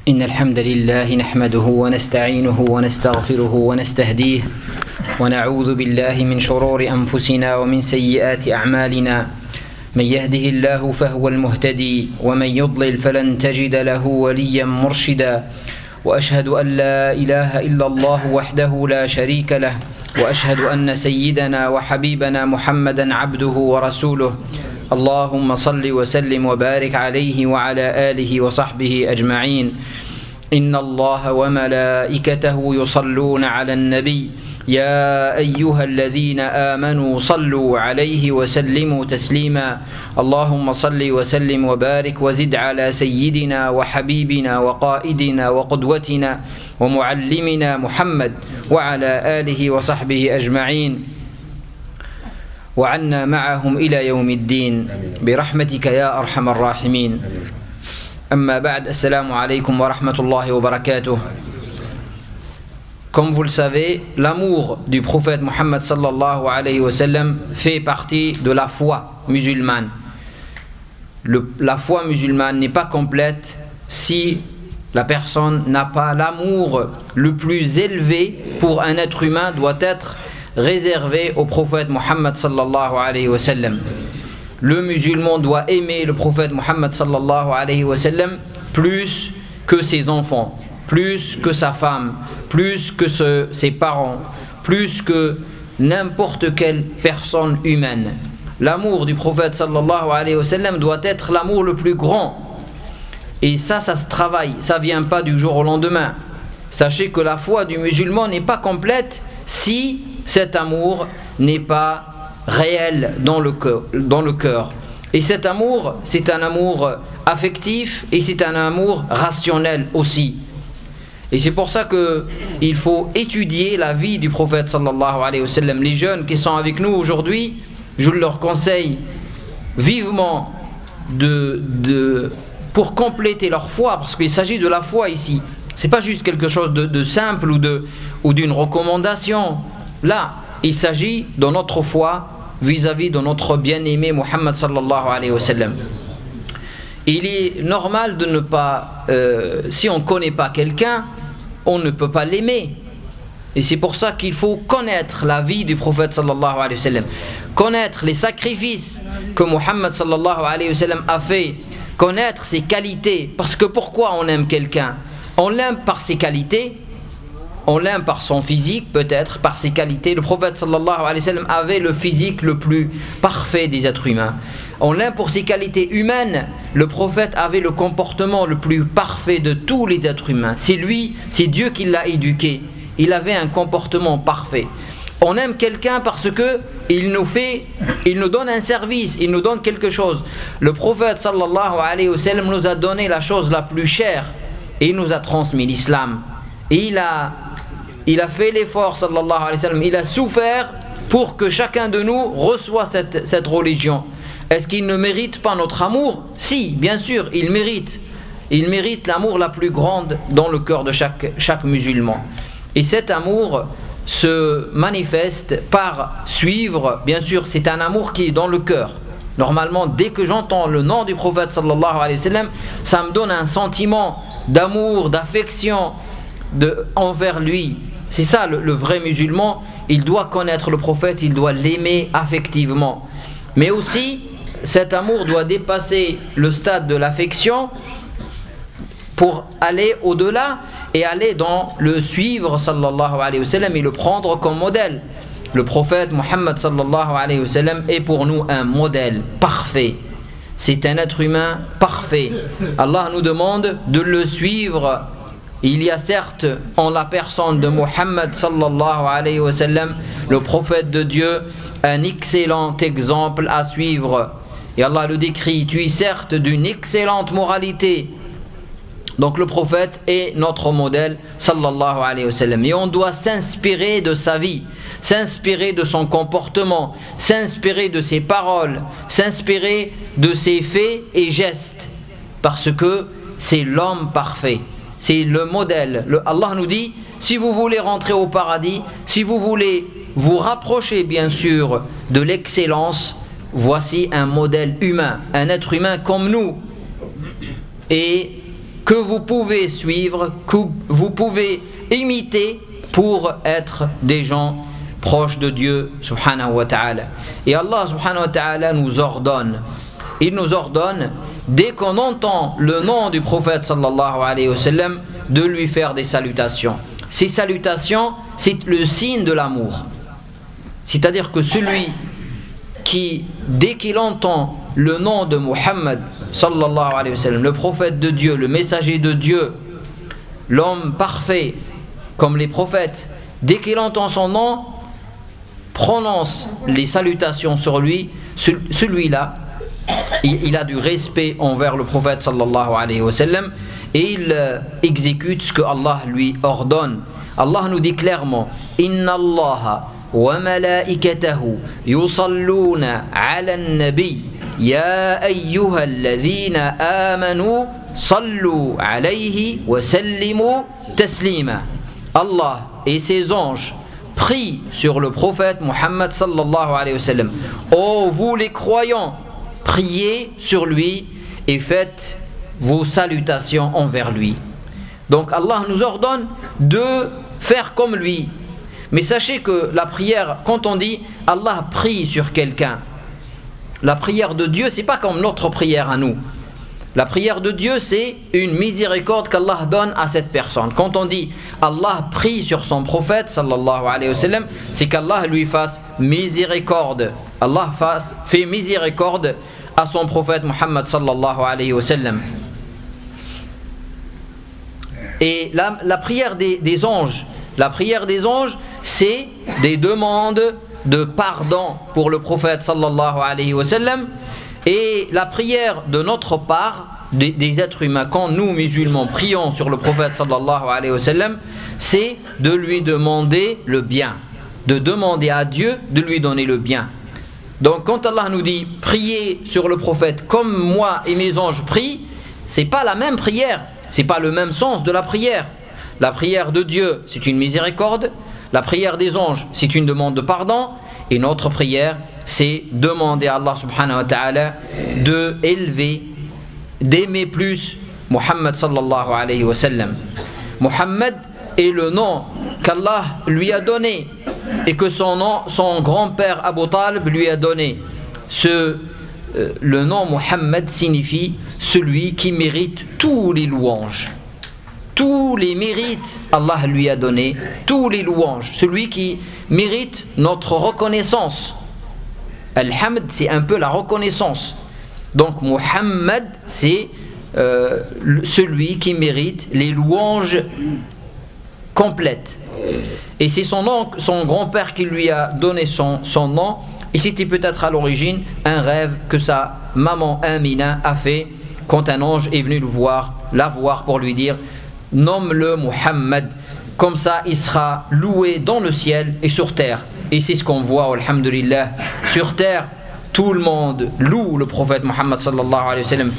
إن الحمد لله نحمده ونستعينه ونستغفره ونستهديه ونعوذ بالله من شرور أنفسنا ومن سيئات أعمالنا من يهده الله فهو المهتدي ومن يضلل فلن تجد له وليا مرشدا وأشهد أن لا إله إلا الله وحده لا شريك له وأشهد أن سيدنا وحبيبنا محمدا عبده ورسوله اللهم صل وسلم وبارك عليه وعلى آله وصحبه أجمعين إن الله وملائكته يصلون على النبي يا أيها الذين آمنوا صلوا عليه وسلموا تسليما اللهم صل وسلم وبارك وزد على سيدنا وحبيبنا وقائدنا وقدوتنا ومعلمنا محمد وعلى آله وصحبه أجمعين وعنا معهم إلى يوم الدين برحمتك يا أرحم الراحمين أما بعد السلام عليكم ورحمة الله وبركاته. Comme vous le savez, l'amour du prophète Mohammed sallallahu alayhi wa sallam fait partie de la foi musulmane. La foi musulmane n'est pas complète si la personne n'a pas l'amour le plus élevé pour un être humain doit être réservé au prophète Mohammed sallallahu alayhi wa sallam. Le musulman doit aimer le prophète Mohammed sallallahu alayhi wa sallam plus que ses enfants, plus que sa femme, plus que ses parents, plus que n'importe quelle personne humaine. L'amour du prophète sallallahu alayhi wa sallam doit être l'amour le plus grand. Et ça se travaille, ça ne vient pas du jour au lendemain. Sachez que la foi du musulman n'est pas complète si cet amour n'est pas réel dans le cœur. Et cet amour, c'est un amour affectif et c'est un amour rationnel aussi. Et c'est pour ça qu'il faut étudier la vie du prophète sallallahu alayhi wa sallam. Les jeunes qui sont avec nous aujourd'hui, je leur conseille vivement pour compléter leur foi, parce qu'il s'agit de la foi ici. C'est pas juste quelque chose de simple ou d'une recommandation. Là, il s'agit de notre foi vis-à-vis de notre bien-aimé Muhammad sallallahu alayhi wa sallam. Il est normal de ne pas, si on ne connaît pas quelqu'un, on ne peut pas l'aimer. Et c'est pour ça qu'il faut connaître la vie du prophète sallallahu alayhi wa sallam, connaître les sacrifices que Muhammad sallallahu alayhi wa sallam a fait, connaître ses qualités. Parce que pourquoi on aime quelqu'un? On l'aime par ses qualités, on l'aime par son physique, peut-être par ses qualités. Le prophète sallallahu alayhi wa sallam avait le physique le plus parfait des êtres humains. On l'aime pour ses qualités humaines. Le prophète avait le comportement le plus parfait de tous les êtres humains. C'est lui, c'est Dieu qui l'a éduqué. Il avait un comportement parfait. On aime quelqu'un parce que il nous donne un service, il nous donne quelque chose. Le prophète sallallahu alayhi wa sallam nous a donné la chose la plus chère et il nous a transmis l'islam. Et il a fait l'effort sallallahu alayhi wa sallam, il a souffert pour que chacun de nous reçoive cette religion. Est-ce qu'il ne mérite pas notre amour? Si, bien sûr, il mérite. Il mérite l'amour la plus grande dans le cœur de chaque musulman. Et cet amour se manifeste par suivre, bien sûr, c'est un amour qui est dans le cœur. Normalement, dès que j'entends le nom du prophète sallallahu alayhi wa sallam, ça me donne un sentiment d'amour, d'affection envers lui. C'est ça le vrai musulman. Il doit connaître le prophète, il doit l'aimer affectivement. Mais aussi, cet amour doit dépasser le stade de l'affection pour aller au-delà et aller dans le suivre sallallahu alayhi wa sallam et le prendre comme modèle. Le prophète Muhammad sallallahu alayhi wa sallam est pour nous un modèle parfait. C'est un être humain parfait. Allah nous demande de le suivre. Il y a certes en la personne de Muhammad sallallahu alayhi wa sallam, le prophète de Dieu, un excellent exemple à suivre. Et Allah le décrit, tu es certes d'une excellente moralité. Donc le prophète est notre modèle sallallahu alayhi wa sallam. Et on doit s'inspirer de sa vie, s'inspirer de son comportement, s'inspirer de ses paroles, s'inspirer de ses faits et gestes. Parce que c'est l'homme parfait. C'est le modèle. Allah nous dit, si vous voulez rentrer au paradis, si vous voulez vous rapprocher bien sûr de l'excellence, voici un modèle humain, un être humain comme nous. Et que vous pouvez suivre, que vous pouvez imiter pour être des gens proches de Dieu subhanahu wa ta'ala. Et Allah subhanahu wa ta'ala nous ordonne, il nous ordonne, dès qu'on entend le nom du prophète sallallahu alayhi wa sallam, de lui faire des salutations. Ces salutations, c'est le signe de l'amour. C'est-à-dire que celui qui, dès qu'il entend le nom de Muhammad sallallahu alayhi wa sallam, le prophète de Dieu, le messager de Dieu, l'homme parfait comme les prophètes, dès qu'il entend son nom, prononce les salutations sur lui, celui-là, il a du respect envers le prophète sallallahu alayhi wa sallam et il exécute ce que Allah lui ordonne. Allah nous dit clairement: Inna Allaha wa malaikatahu yusalluna ala an-nabi ya ayyuhalladhina amanu sallu alayhi wa sallimu taslima. Allah et ses anges prient sur le prophète Muhammad sallallahu alayhi wa sallam. Oh vous les croyants, priez sur lui et faites vos salutations envers lui. Donc Allah nous ordonne de faire comme lui. Mais sachez que la prière, quand on dit Allah prie sur quelqu'un, la prière de Dieu, c'est pas comme notre prière à nous. La prière de Dieu, c'est une miséricorde qu'Allah donne à cette personne. Quand on dit Allah prie sur son prophète sallallahu alayhi wa sallam, c'est qu'Allah lui fasse miséricorde. Allah fait miséricorde à son prophète Muhammad sallallahu alayhi wa sallam. Et la prière des anges, la prière des anges, c'est des demandes de pardon pour le prophète sallallahu alayhi wa sallam. Et la prière de notre part, des êtres humains, quand nous musulmans prions sur le prophète sallallahu alayhi wa sallam, c'est de lui demander le bien, de demander à Dieu de lui donner le bien. Donc quand Allah nous dit priez sur le prophète comme moi et mes anges prient, c'est pas la même prière, c'est pas le même sens de la prière. La prière de Dieu, c'est une miséricorde, la prière des anges, c'est une demande de pardon, et notre prière, c'est demander à Allah subhanahu wa ta'ala de élever, d'aimer plus Muhammad sallallahu alayhi wa sallam. Muhammad est le nom qu'Allah lui a donné et que son grand-père Abu Talib lui a donné. Le nom Muhammad signifie celui qui mérite tous les louanges. Tous les mérites Allah lui a donné, tous les louanges, celui qui mérite notre reconnaissance. Al-Hamd, c'est un peu la reconnaissance. Donc Muhammad, c'est celui qui mérite les louanges complètes. Et c'est son grand-père qui lui a donné son nom. Et c'était peut-être à l'origine un rêve que sa maman Amina a fait quand un ange est venu la voir pour lui dire: nomme-le Muhammad, comme ça il sera loué dans le ciel et sur terre. Et c'est ce qu'on voit, alhamdulillah, sur terre. Tout le monde loue le prophète Muhammad sallallahu alayhi wa sallam.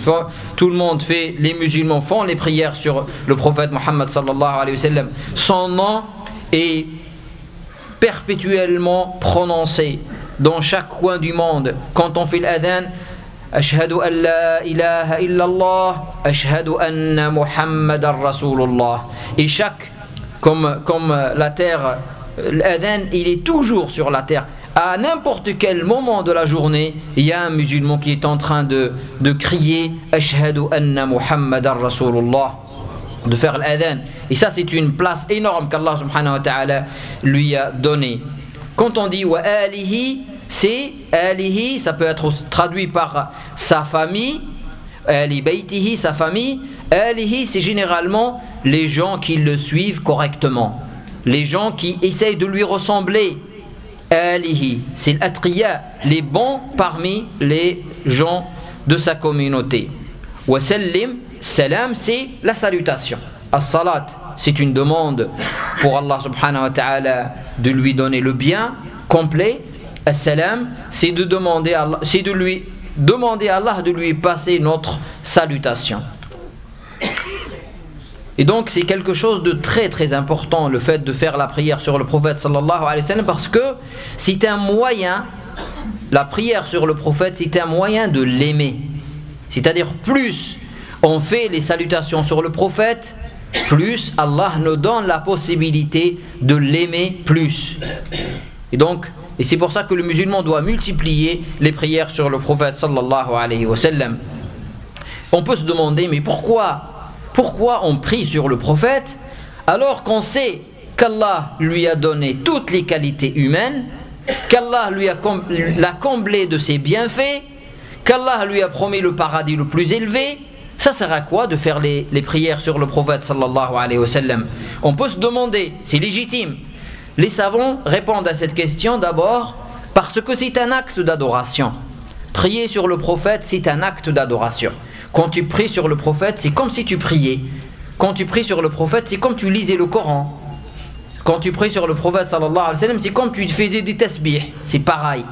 Tout le monde les musulmans font les prières sur le prophète Muhammad sallallahu alayhi wa sallam. Son nom est perpétuellement prononcé dans chaque coin du monde. Quand on fait l'adhan, Ashhadu an la ilaha illallah, Ashhadu anna Muhammadan Rasulullah. Et comme la terre, l'adhan, il est toujours sur la terre. À n'importe quel moment de la journée, il y a un musulman qui est en train de crier Ashhadu anna Muhammadan Rasulullah, de faire l'adhan. Et ça, c'est une place énorme qu'Allah subhanahu wa ta'ala lui a donnée. Quand on dit wa alihi, c'est alihi, ça peut être traduit par sa famille, ali baytihi, sa famille. Alihi, c'est généralement les gens qui le suivent correctement, les gens qui essayent de lui ressembler. Alihi, c'est l'atriya, les bons parmi les gens de sa communauté. Wa sallim, salam, c'est la salutation. As-salat, c'est une demande pour Allah subhanahu wa ta'ala de lui donner le bien complet. As-salam, c'est de demander à Allah, c'est de lui demander à Allah de lui passer notre salutation. Et donc c'est quelque chose de très très important, le fait de faire la prière sur le prophète sallallahu alayhi wa sallam, parce que c'est un moyen, la prière sur le prophète, c'est un moyen de l'aimer. C'est-à-dire plus on fait les salutations sur le prophète, plus Allah nous donne la possibilité de l'aimer plus. Et c'est pour ça que le musulman doit multiplier les prières sur le prophète sallallahu alayhi wa sallam. On peut se demander, mais pourquoi on prie sur le prophète alors qu'on sait qu'Allah lui a donné toutes les qualités humaines, qu'Allah l'a comblé de ses bienfaits, qu'Allah lui a promis le paradis le plus élevé? Ça sert à quoi de faire les prières sur le prophète sallallahu alayhi wa sallam? On peut se demander, c'est légitime. Les savants répondent à cette question d'abord parce que c'est un acte d'adoration. Prier sur le prophète, c'est un acte d'adoration. Quand tu pries sur le prophète, c'est comme si tu priais. Quand tu pries sur le prophète, c'est comme tu lisais le Coran. Quand tu pries sur le prophète sallallahu alayhi wa sallam, c'est comme tu faisais des tasbih. C'est pareil.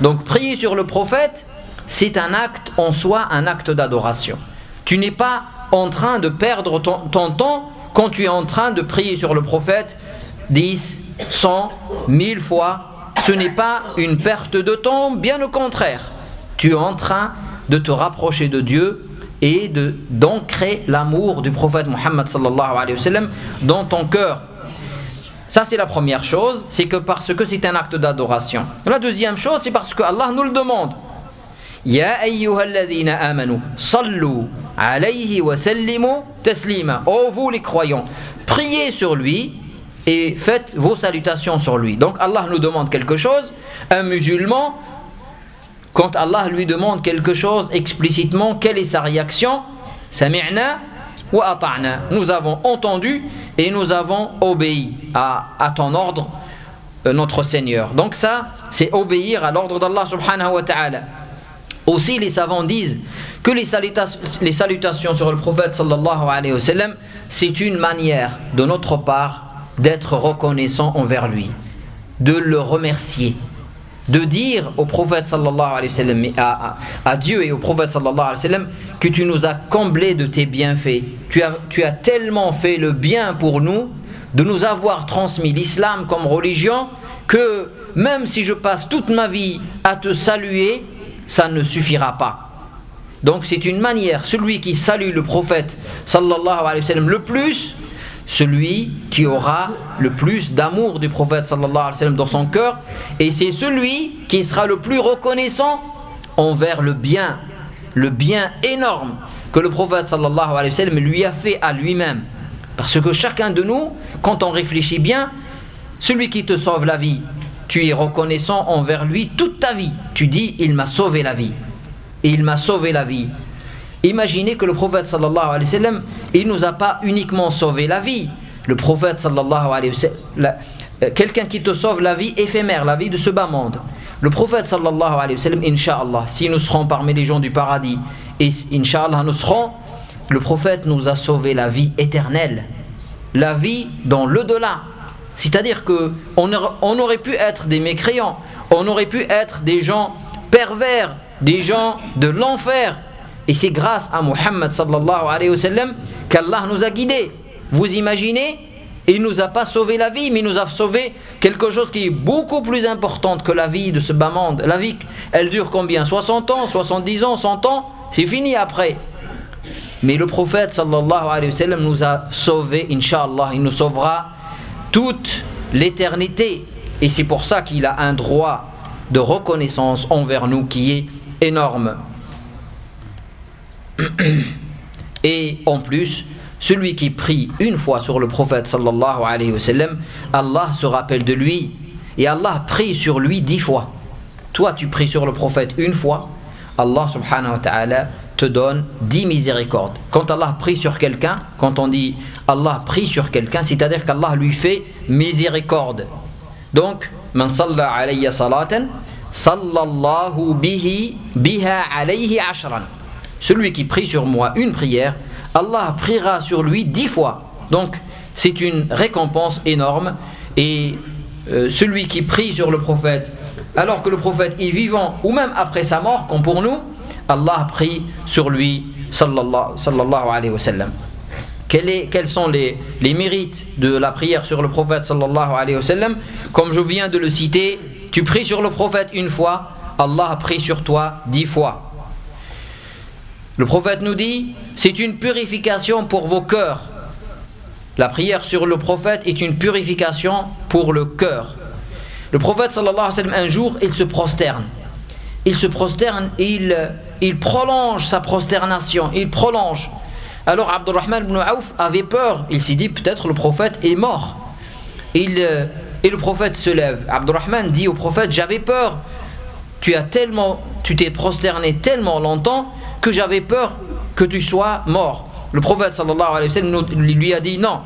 Donc prier sur le prophète, c'est un acte en soi, un acte d'adoration. Tu n'es pas en train de perdre ton temps quand tu es en train de prier sur le prophète 10, 100, 1000 fois. Ce n'est pas une perte de temps, bien au contraire. Tu es en train de te rapprocher de Dieu et d'ancrer l'amour du prophète Muhammad sallallahu alayhi wa sallam dans ton cœur. Ça c'est la première chose, c'est que parce que c'est un acte d'adoration. La deuxième chose, c'est parce que Allah nous le demande. Ya ayyuhalladhina amanu sallu alayhi wa sallimu taslima. Oh vous les croyants, priez sur lui et faites vos salutations sur lui. Donc Allah nous demande quelque chose. Un musulman, quand Allah lui demande quelque chose explicitement, quelle est sa réaction? Sami'na wa ata'na. Nous avons entendu et nous avons obéi à ton ordre, notre Seigneur. Donc ça, c'est obéir à l'ordre d'Allah subhanahu wa ta'ala. Aussi les savants disent que les salutations sur le prophète sallallahu alayhi wa sallam, c'est une manière de notre part d'être reconnaissant envers lui, de le remercier, de dire au prophète sallallahu alayhi wa sallam, à Dieu et au prophète sallallahu alayhi wa sallam, que tu nous as comblés de tes bienfaits. Tu as tellement fait le bien pour nous, de nous avoir transmis l'islam comme religion, que même si je passe toute ma vie à te saluer, ça ne suffira pas. Donc c'est une manière, celui qui salue le prophète sallallahu alayhi wa sallam le plus, celui qui aura le plus d'amour du prophète sallallahu alayhi wa sallam dans son cœur, et c'est celui qui sera le plus reconnaissant envers le bien énorme que le prophète sallallahu alayhi wa sallam lui a fait à lui-même. Parce que chacun de nous, quand on réfléchit bien, celui qui te sauve la vie, tu es reconnaissant envers lui toute ta vie. Tu dis, il m'a sauvé la vie. Et il m'a sauvé la vie. Imaginez que le prophète sallallahu alayhi wa sallam, il ne nous a pas uniquement sauvé la vie. Le prophète sallallahu alayhi wa sallam, quelqu'un qui te sauve la vie éphémère, la vie de ce bas monde. Le prophète sallallahu alayhi wa sallam, Inch'Allah, si nous serons parmi les gens du paradis, et Inch'Allah nous serons, le prophète nous a sauvé la vie éternelle. La vie dans l'au-delà. C'est-à-dire qu'on aurait pu être des mécréants, on aurait pu être des gens pervers, des gens de l'enfer. Et c'est grâce à Muhammad sallallahu alayhi wa sallam qu'Allah nous a guidés. Vous imaginez, il ne nous a pas sauvé la vie, mais il nous a sauvé quelque chose qui est beaucoup plus important que la vie de ce bas monde. La vie, elle dure combien? 60 ans, 70 ans, 100 ans, c'est fini après. Mais le prophète sallallahu alayhi wa sallam nous a sauvés, Inch'Allah, il nous sauvera toute l'éternité. Et c'est pour ça qu'il a un droit de reconnaissance envers nous qui est énorme. Et en plus, celui qui prie une fois sur le prophète sallallahu alayhi wa sallam, Allah se rappelle de lui et Allah prie sur lui 10 fois. Toi tu pries sur le prophète une fois, Allah subhanahu wa ta'ala te donne 10 miséricordes. Quand Allah prie sur quelqu'un, quand on dit Allah prie sur quelqu'un, c'est-à-dire qu'Allah lui fait miséricorde. Donc, man salla alayya salatan, sallallahu biha alayhi ashran. Celui qui prie sur moi une prière, Allah priera sur lui 10 fois. Donc, c'est une récompense énorme. Et celui qui prie sur le prophète, alors que le prophète est vivant, ou même après sa mort, comme pour nous, Allah prie sur lui, sallallahu alayhi wa sallam. Quels sont les mérites de la prière sur le prophète, sallallahu alayhi wa sallam? Comme je viens de le citer, tu pries sur le prophète une fois, Allah prie sur toi 10 fois. Le prophète nous dit, c'est une purification pour vos cœurs. La prière sur le prophète est une purification pour le cœur. Le prophète sallallahu alayhi wa sallam, un jour, il se prosterne. Il se prosterne et il prolonge sa prosternation. Il prolonge. Alors Abdurrahman ibn Auf avait peur. Il s'est dit, peut-être le prophète est mort. Et le prophète se lève. Abdurrahman dit au prophète, j'avais peur. Tu t'es prosterné tellement longtemps que j'avais peur que tu sois mort. Le prophète sallallahu alayhi wa sallam lui a dit, non.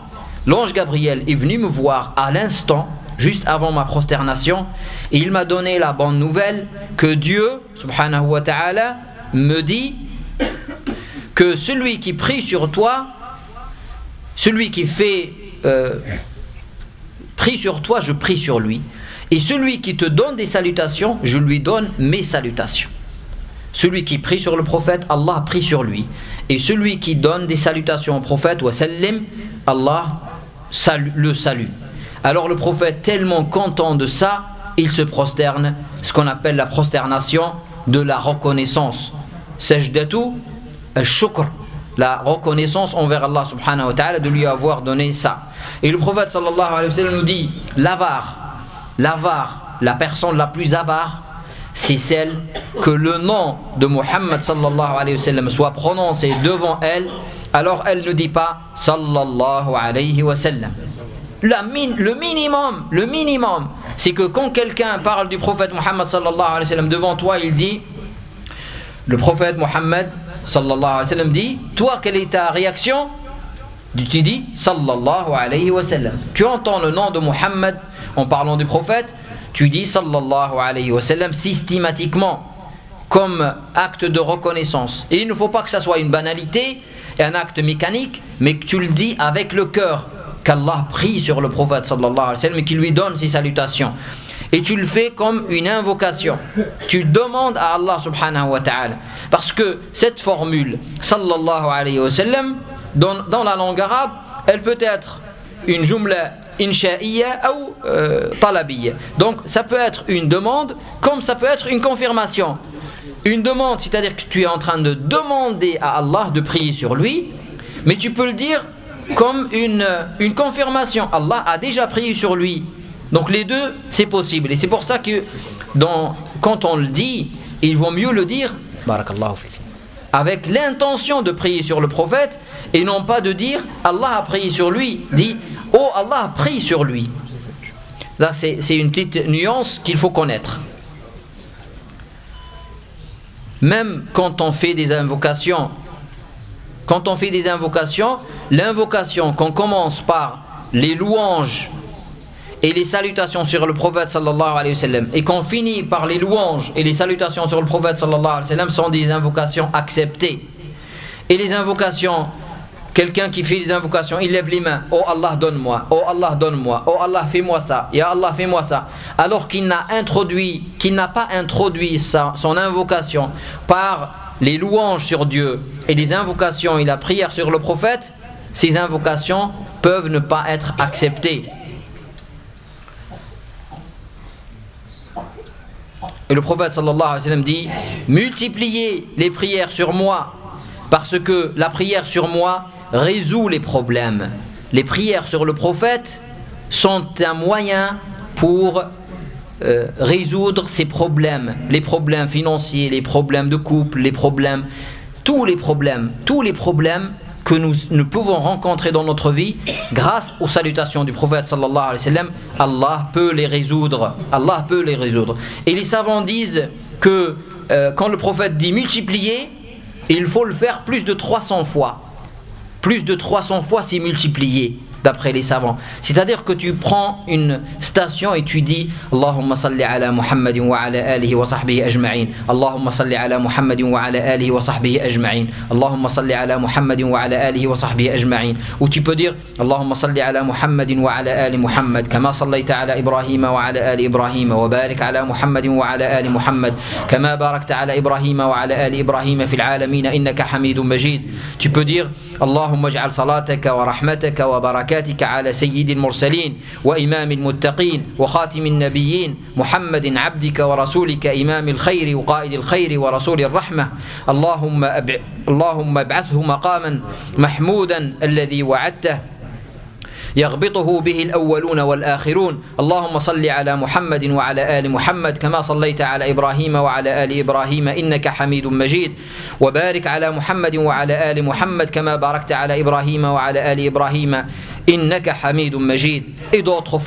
L'ange Gabriel est venu me voir à l'instant, juste avant ma prosternation, et il m'a donné la bonne nouvelle que Dieu, subhanahu wa ta'ala, me dit que celui qui prie sur toi, celui qui fait prie sur toi, je prie sur lui. Et celui qui te donne des salutations, je lui donne mes salutations. Celui qui prie sur le prophète, Allah prie sur lui. Et celui qui donne des salutations au prophète, wa sallim, Allah le salue. Alors le prophète, tellement content de ça, il se prosterne, ce qu'on appelle la prosternation de la reconnaissance. Sajdatu al-shukr, la reconnaissance envers Allah subhanahu wa ta'ala de lui avoir donné ça. Et le prophète sallallahu alayhi wa sallam nous dit, l'avare, la personne la plus avare, c'est celle que le nom de Muhammad sallallahu alayhi wa sallam soit prononcé devant elle, alors elle ne dit pas sallallahu alayhi wa sallam. Le minimum, c'est que quand quelqu'un parle du prophète Muhammad sallallahu alayhi wa sallam devant toi, il dit, le prophète Muhammad sallallahu alayhi wa sallam dit, toi quelle est ta réaction? Tu dis sallallahu alayhi wa sallam. Tu entends le nom de Muhammad en parlant du prophète, tu dis sallallahu alayhi wa sallam systématiquement comme acte de reconnaissance. Et il ne faut pas que ça soit une banalité et un acte mécanique, mais que tu le dis avec le cœur, qu'Allah prie sur le prophète sallallahu alayhi wa sallam et qu'il lui donne ses salutations. Et tu le fais comme une invocation. Tu demandes à Allah subhanahu wa ta'ala. Parce que cette formule sallallahu alayhi wa sallam, dans la langue arabe, elle peut être une jumla insha'iyya ou talabiyya. Donc ça peut être une demande comme ça peut être une confirmation. Une demande, c'est-à-dire que tu es en train de demander à Allah de prier sur lui, mais tu peux le dire comme une confirmation. Allah a déjà prié sur lui. Donc les deux, c'est possible. Et c'est pour ça que quand on le dit, il vaut mieux le dire barakallahu fik, avec l'intention de prier sur le prophète et non pas de dire Allah a prié sur lui. Dit oh Allah a prié sur lui. Là c'est une petite nuance qu'il faut connaître. Même quand on fait des invocations, l'invocation qu'on commence par les louanges et les salutations sur le prophète sallallahu alayhi wa sallam et qu'on finit par les louanges et les salutations sur le prophète sallallahu alayhi wa sallam sont des invocations acceptées. Et les invocations, quelqu'un qui fait des invocations, il lève les mains, oh Allah donne-moi, oh Allah donne-moi, oh Allah fais-moi ça, ya Allah fais-moi ça, alors qu'il n'a pas introduit son invocation par les louanges sur Dieu et les invocations et la prière sur le prophète, ces invocations peuvent ne pas être acceptées. Et le prophète sallallahu alayhi wa sallam dit, multipliez les prières sur moi, parce que la prière sur moi résout les problèmes. Les prières sur le prophète sont un moyen pour résoudre ces problèmes, les problèmes financiers, les problèmes de couple, tous les problèmes que nous pouvons rencontrer dans notre vie, grâce aux salutations du prophète sallallahu alayhi wa sallam, Allah peut les résoudre. Et les savants disent que quand le prophète dit multiplier, il faut le faire plus de 300 fois. Plus de 300 fois c'est multiplié, d'après les savants. C'est-à-dire que tu prends une station et tu dis Allahumma salli ala Muhammadin wa ala alihi wa sahbihi ajma'in. Allahumma salli ala Muhammadin wa ala alihi wa sahbihi ajma'in. Allahumma salli ala Muhammadin wa ala alihi wa sahbihi ajma'in. Ou tu peux dire Allahumma salli ala Muhammadin wa ala ali Muhammad kama sallaita ala Ibrahim wa ala ali Ibrahim wa barik ala Muhammadin wa ala ali Muhammad kama barakta ala Ibrahim wa ala ali Ibrahim fil alamin innaka hamidun majid. Tu peux dire Allahumma ij'al salataka wa rahmataka wa barakatuh وبركاتك على سيد المرسلين وإمام المتقين وخاتم النبيين محمد عبدك ورسولك إمام الخير وقائد الخير ورسول الرحمة. اللهم ابعثه مقاما محمودا الذي وعدته يغبطه به الأولون والآخرون. اللهم صل على محمد وعلى آل محمد كما صليت على إبراهيم وعلى آل إبراهيم إنك حميد مجيد، وبارك على محمد وعلى آل محمد كما باركت على إبراهيم وعلى آل إبراهيم إنك حميد مجيد. Et d'autres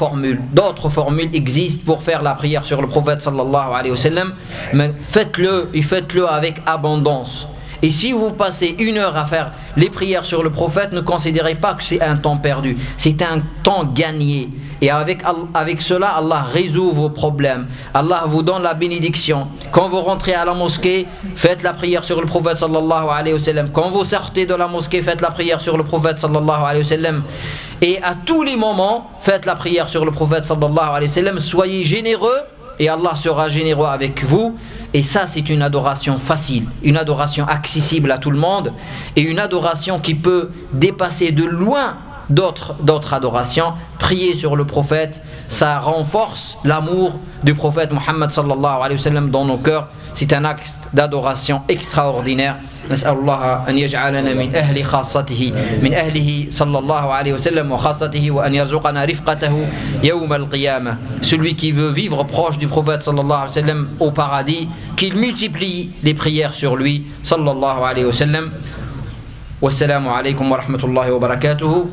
formules existent pour faire la prière sur le prophète sallallahu alayhi wa sallam, mais faites-le et faites-le avec abondance. Et si vous passez 1 heure à faire les prières sur le prophète, ne considérez pas que c'est un temps perdu, c'est un temps gagné. Et avec cela, Allah résout vos problèmes. Allah vous donne la bénédiction. Quand vous rentrez à la mosquée, faites la prière sur le prophète sallallahu alayhi wa sallam. Quand vous sortez de la mosquée, faites la prière sur le prophète sallallahu alayhi wa sallam. Et à tous les moments, faites la prière sur le prophète sallallahu alayhi wa sallam. Soyez généreux et Allah sera généreux avec vous. Et ça, c'est une adoration facile, une adoration accessible à tout le monde, et une adoration qui peut dépasser de loin d'autres adorations. Prier sur le prophète, ça renforce l'amour du prophète Muhammad sallallahu alayhi wa sallam dans nos cœurs. C'est un acte d'adoration extraordinaire. نسأل الله أن يجعلنا من أهل خاصته من أهله صلى الله عليه وسلم وخاصته وأن يرزقنا رفقته يوم القيامة. Celui qui veut vivre proche du prophète sallallahu alayhi wa sallam au paradis, qu'il multiplie les prières sur lui sallallahu alayhi wa sallam. Wassalamu alaykum wa rahmatullahi wa barakatuhu.